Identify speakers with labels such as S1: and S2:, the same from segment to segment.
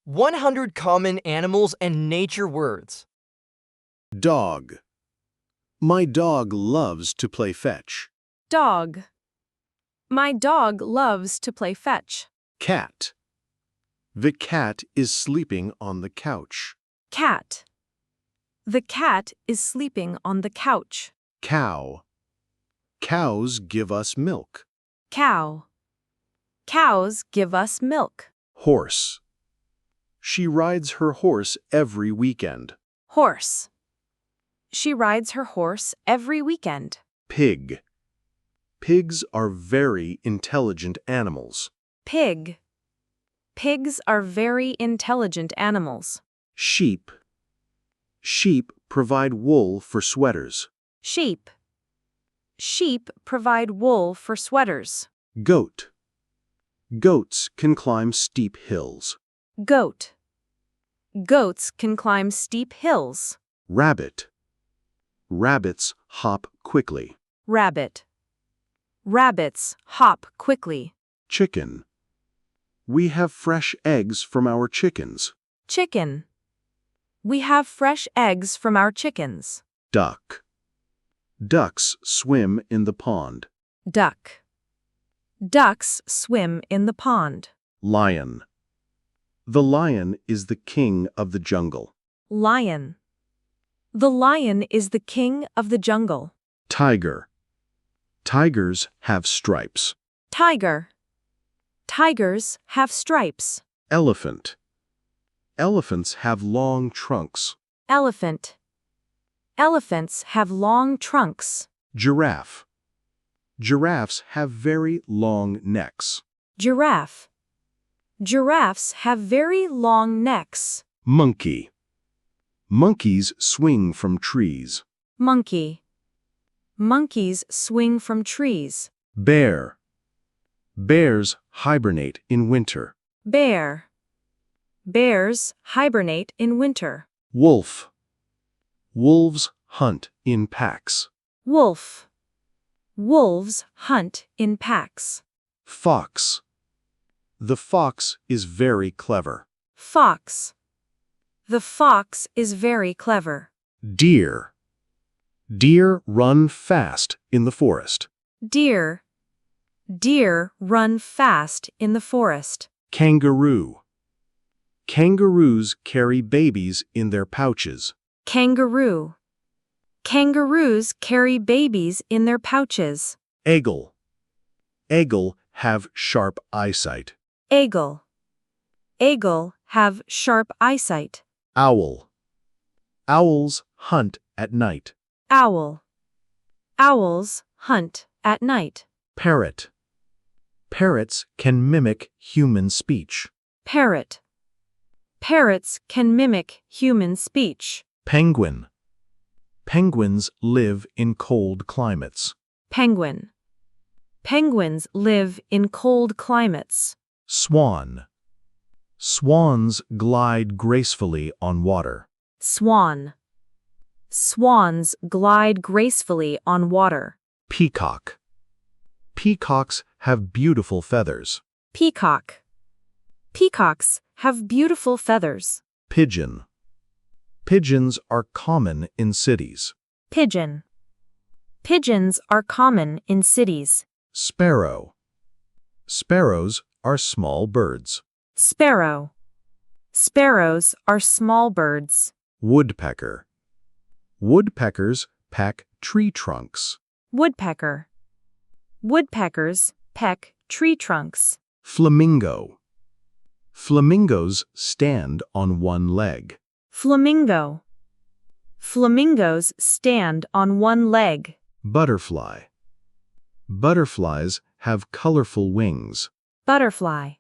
S1: 100 common animals and nature words.
S2: Dog. My dog loves to play fetch.
S3: Dog. My dog loves to play fetch.
S2: Cat. The cat is sleeping on the couch.
S3: Cat. The cat is sleeping on the couch.
S2: Cow. Cows give us milk.
S3: Cow. Cows give us milk.
S2: Horse. She rides her horse every weekend.
S3: Horse. She rides her horse every weekend.
S2: Pig. Pigs are very intelligent animals.
S3: Pig. Pigs are very intelligent animals.
S2: Sheep. Sheep provide wool for sweaters.
S3: Sheep. Sheep provide wool for sweaters.
S2: Goat. Goats can climb steep hills.
S3: Goat. Goats can climb steep hills.
S2: Rabbit. Rabbits hop quickly.
S3: Rabbit. Rabbits hop quickly.
S2: Chicken. We have fresh eggs from our chickens.
S3: Chicken. We have fresh eggs from our chickens.
S2: Duck. Ducks swim in the pond.
S3: Duck. Ducks swim in the pond.
S2: Lion. The lion is the king of the jungle.
S3: Lion. The lion is the king of the jungle.
S2: Tiger. Tigers have stripes.
S3: Tiger. Tigers have stripes.
S2: Elephant. Elephants have long trunks.
S3: Elephant. Elephants have long trunks.
S2: Giraffe. Giraffes have very long necks.
S3: Giraffe. Giraffes have very long necks.
S2: Monkey. Monkeys swing from trees.
S3: Monkey. Monkeys swing from trees.
S2: Bear. Bears hibernate in winter.
S3: Bear. Bears hibernate in winter.
S2: Wolf. Wolves hunt in packs.
S3: Wolf. Wolves hunt in packs.
S2: Fox. The fox is very clever.
S3: Fox. The fox is very clever.
S2: Deer. Deer run fast in the forest.
S3: Deer. Deer run fast in the forest.
S2: Kangaroo. Kangaroos carry babies in their pouches.
S3: Kangaroo. Kangaroos carry babies in their pouches.
S2: Eagle. Eagle have sharp eyesight.
S3: Eagle. Eagle have sharp eyesight.
S2: Owl. Owls hunt at night.
S3: Owl. Owls hunt at night.
S2: Parrot. Parrots can mimic human speech.
S3: Parrot. Parrots can mimic human speech.
S2: Penguin. Penguins live in cold climates.
S3: Penguin. Penguins live in cold climates.
S2: Swan. Swans glide gracefully on water.
S3: Swan. Swans glide gracefully on water.
S2: Peacock. Peacocks have beautiful feathers.
S3: Peacock. Peacocks have beautiful feathers.
S2: Pigeon. Pigeons are common in cities.
S3: Pigeon. Pigeons are common in cities.
S2: Sparrow. Sparrows are small birds.
S3: Sparrow. Sparrows are small birds.
S2: Woodpecker. Woodpeckers peck tree trunks.
S3: Woodpecker. Woodpeckers peck tree trunks.
S2: Flamingo. Flamingos stand on one leg.
S3: Flamingo. Flamingos stand on one leg.
S2: Butterfly. Butterflies have colorful wings.
S3: Butterfly.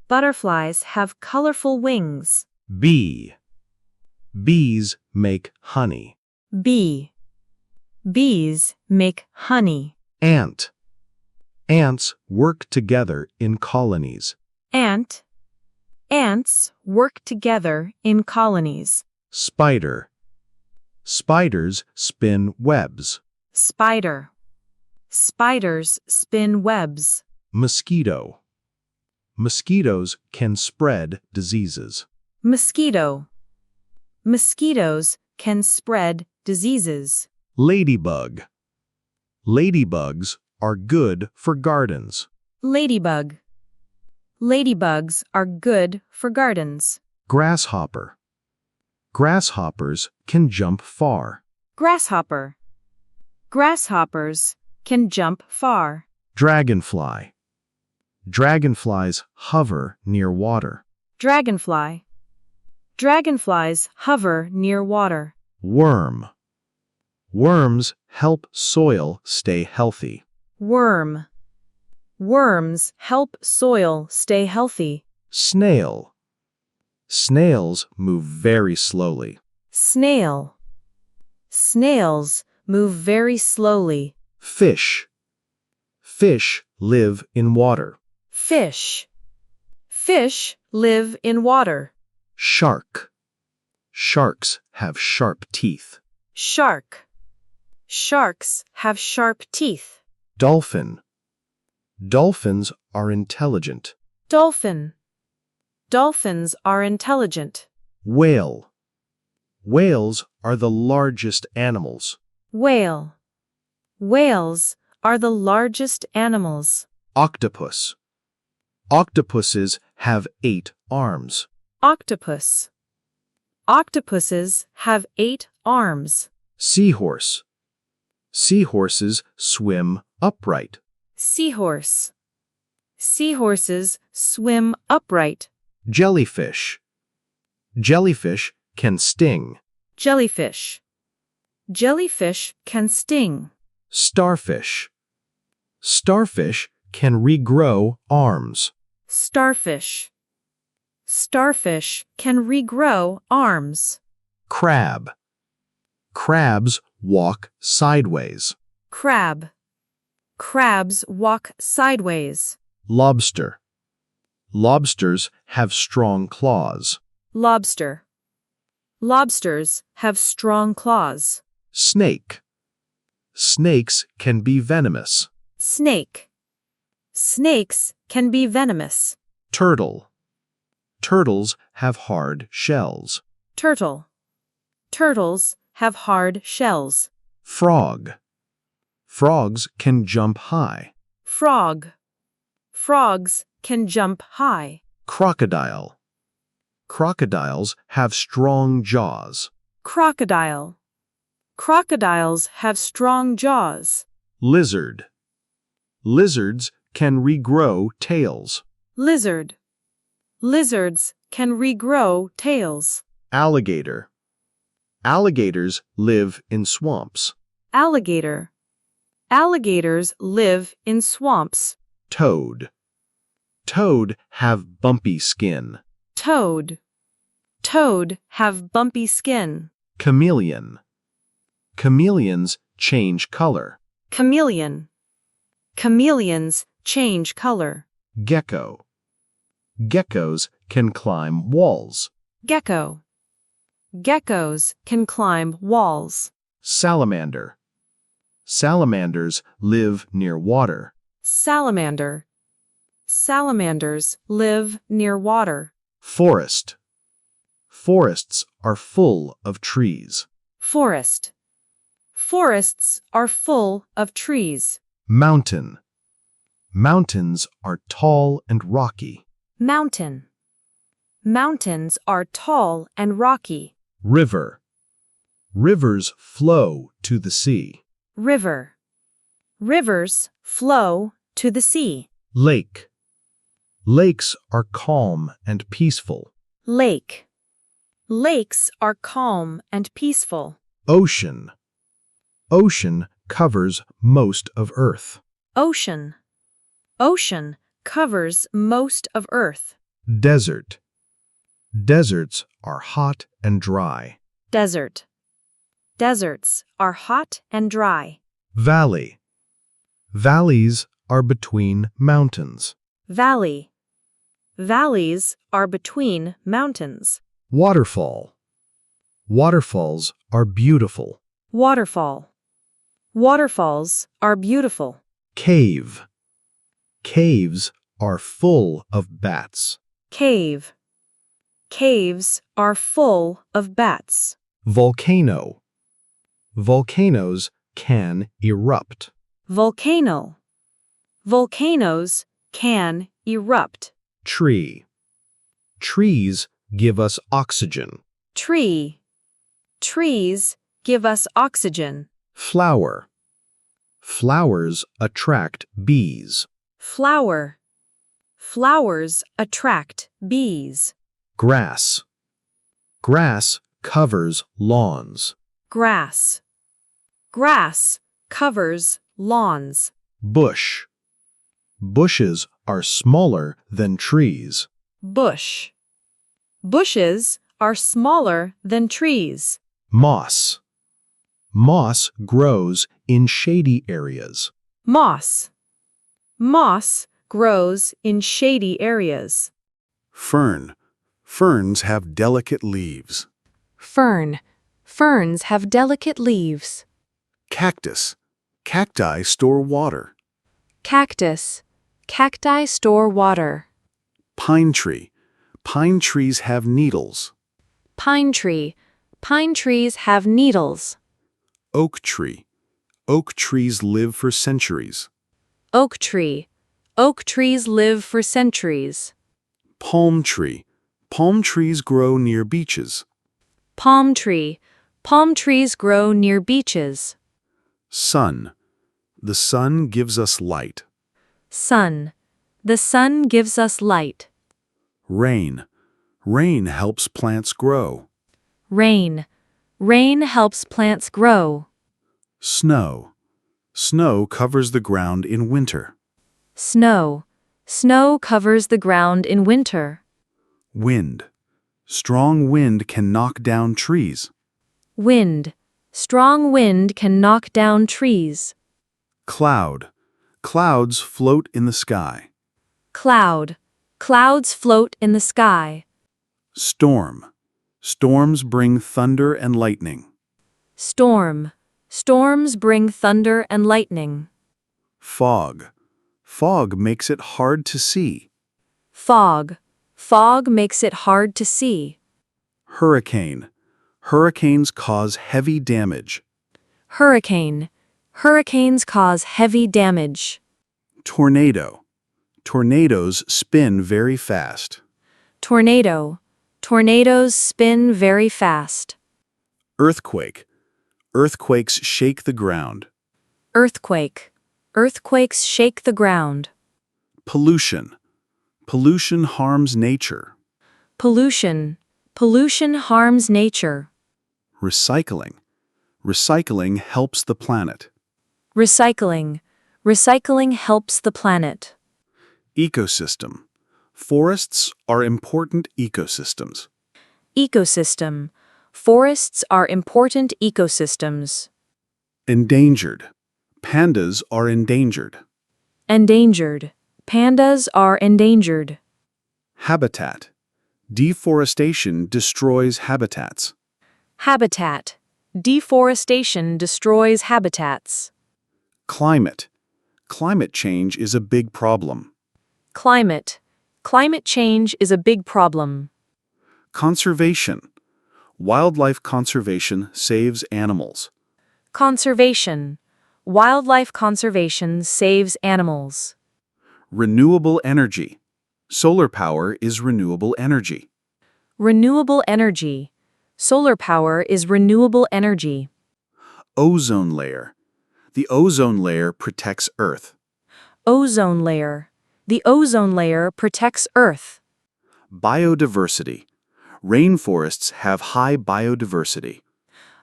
S3: Butterflies have colorful wings.
S2: Bee. Bees make honey.
S3: Bee. Bees make honey.
S2: Ant. Ants work together in colonies.
S3: Ant. Ants work together in colonies.
S2: Spider. Spiders spin webs.
S3: Spider. Spiders spin webs.
S2: Mosquito. Mosquitoes can spread diseases.
S3: Mosquito. Mosquitoes can spread diseases.
S2: Ladybug. Ladybugs are good for gardens.
S3: Ladybug. Ladybugs are good for gardens.
S2: Grasshopper. Grasshoppers can jump far.
S3: Grasshopper. Grasshoppers can jump far.
S2: Dragonfly. Dragonflies hover near water.
S3: Dragonfly. Dragonflies hover near water.
S2: Worm. Worms help soil stay healthy.
S3: Worm. Worms help soil stay healthy.
S2: Snail. Snails move very slowly.
S3: Snail. Snails move very slowly.
S2: Fish. Fish live in water.
S3: Fish. Fish live in water.
S2: Shark. Sharks have sharp teeth.
S3: Shark. Sharks have sharp teeth.
S2: Dolphin. Dolphins are intelligent.
S3: Dolphin. Dolphins are intelligent.
S2: Whale. Whales are the largest animals.
S3: Whale. Whales are the largest animals.
S2: Octopus. Octopuses have 8 arms.
S3: Octopus. Octopuses have 8 arms.
S2: Seahorse. Seahorses swim upright.
S3: Seahorse. Seahorses swim upright.
S2: Jellyfish. Jellyfish can sting.
S3: Jellyfish. Jellyfish can sting.
S2: Starfish. Starfish can regrow arms.
S3: Starfish. Starfish can regrow arms.
S2: Crab. Crabs walk sideways.
S3: Crab. Crabs walk sideways.
S2: Lobster. Lobsters have strong claws.
S3: Lobster. Lobsters have strong claws.
S2: Snake. Snakes can be venomous.
S3: Snake. Snakes can be venomous.
S2: Turtle. Turtles have hard shells.
S3: Turtle. Turtles have hard shells.
S2: Frog. Frogs can jump high.
S3: Frog. Frogs can jump high.
S2: Crocodile. Crocodiles have strong jaws.
S3: Crocodile. Crocodiles have strong jaws.
S2: Lizard. Lizards can regrow tails.
S3: Lizard. Lizards can regrow tails.
S2: Alligator. Alligators live in swamps.
S3: Alligator. Alligators live in swamps.
S2: Toad. Toad have bumpy skin.
S3: Toad. Toad have bumpy skin.
S2: Chameleon. Chameleons change color.
S3: Chameleon. Chameleons change color.
S2: Gecko. Geckos can climb walls.
S3: Gecko. Geckos can climb walls.
S2: Salamander. Salamanders live near water.
S3: Salamander. Salamanders live near water.
S2: Forest. Forests are full of trees.
S3: Forest. Forests are full of trees.
S2: Mountain. Mountains are tall and rocky.
S3: Mountain. Mountains are tall and rocky.
S2: River. Rivers flow to the sea.
S3: River. Rivers flow to the sea.
S2: Lake. Lakes are calm and peaceful.
S3: Lake. Lakes are calm and peaceful.
S2: Ocean. Ocean covers most of Earth.
S3: Ocean. Ocean covers most of Earth.
S2: Desert. Deserts are hot and dry.
S3: Desert. Deserts are hot and dry.
S2: Valley. Valleys are between mountains.
S3: Valley. Valleys are between mountains.
S2: Waterfall. Waterfalls are beautiful.
S3: Waterfall. Waterfalls are beautiful.
S2: Cave. Caves are full of bats.
S3: Cave. Caves are full of bats.
S2: Volcano. Volcanoes can erupt.
S3: Volcano. Volcanoes can erupt.
S2: Tree. Trees give us oxygen.
S3: Tree. Trees give us oxygen.
S2: Flower. Flowers attract bees.
S3: Flower. Flowers attract bees.
S2: Grass. Grass covers lawns.
S3: Grass. Grass covers lawns.
S2: Bush. Bushes are smaller than trees.
S3: Bush. Bushes are smaller than trees.
S2: Moss. Moss grows in shady areas.
S3: Moss. Moss grows in shady areas.
S4: Fern. Ferns have delicate leaves.
S5: Fern. Ferns have delicate leaves.
S4: Cactus. Cacti store water.
S5: Cactus. Cacti store water.
S4: Pine tree. Pine trees have needles.
S5: Pine tree. Pine trees have needles.
S4: Oak tree. Oak trees live for centuries.
S5: Oak tree. Oak trees live for centuries.
S4: Palm tree. Palm trees grow near beaches.
S5: Palm tree. Palm trees grow near beaches.
S4: Sun. The sun gives us light.
S5: Sun. The sun gives us light.
S4: Rain. Rain helps plants grow.
S5: Rain. Rain helps plants grow.
S4: Snow. Snow covers the ground in winter.
S5: Snow. Snow covers the ground in winter.
S4: Wind. Strong wind can knock down trees.
S5: Wind. Strong wind can knock down trees.
S4: Cloud. Clouds float in the sky.
S5: Cloud. Clouds float in the sky.
S4: Storm. Storms bring thunder and lightning.
S5: Storm. Storms bring thunder and lightning.
S4: Fog. Fog makes it hard to see.
S5: Fog. Fog makes it hard to see.
S4: Hurricane. Hurricanes cause heavy damage.
S5: Hurricane. Hurricanes cause heavy damage.
S4: Tornado. Tornadoes spin very fast.
S5: Tornado. Tornadoes spin very fast.
S4: Earthquake. Earthquakes shake the ground.
S5: Earthquake. Earthquakes shake the ground.
S4: Pollution. Pollution harms nature.
S5: Pollution. Pollution harms nature.
S4: Recycling. Recycling helps the planet.
S5: Recycling. Recycling helps the planet.
S4: Ecosystem. Forests are important ecosystems.
S5: Ecosystem. Forests are important ecosystems.
S4: Endangered. Pandas are endangered.
S5: Endangered. Pandas are endangered.
S4: Habitat. Deforestation destroys habitats.
S5: Habitat. Deforestation destroys habitats.
S4: Climate. Climate change is a big problem.
S5: Climate. Climate change is a big problem.
S4: Conservation. Wildlife conservation saves animals.
S5: Conservation. Wildlife conservation saves animals.
S4: Renewable energy. Solar power is renewable energy.
S5: Renewable energy. Solar power is renewable energy.
S4: Ozone layer. The ozone layer protects Earth.
S5: Ozone layer. The ozone layer protects Earth.
S4: Biodiversity. Rainforests have high biodiversity.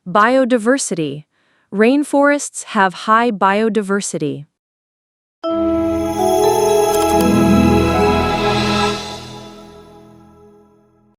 S5: Biodiversity. Rainforests have high biodiversity.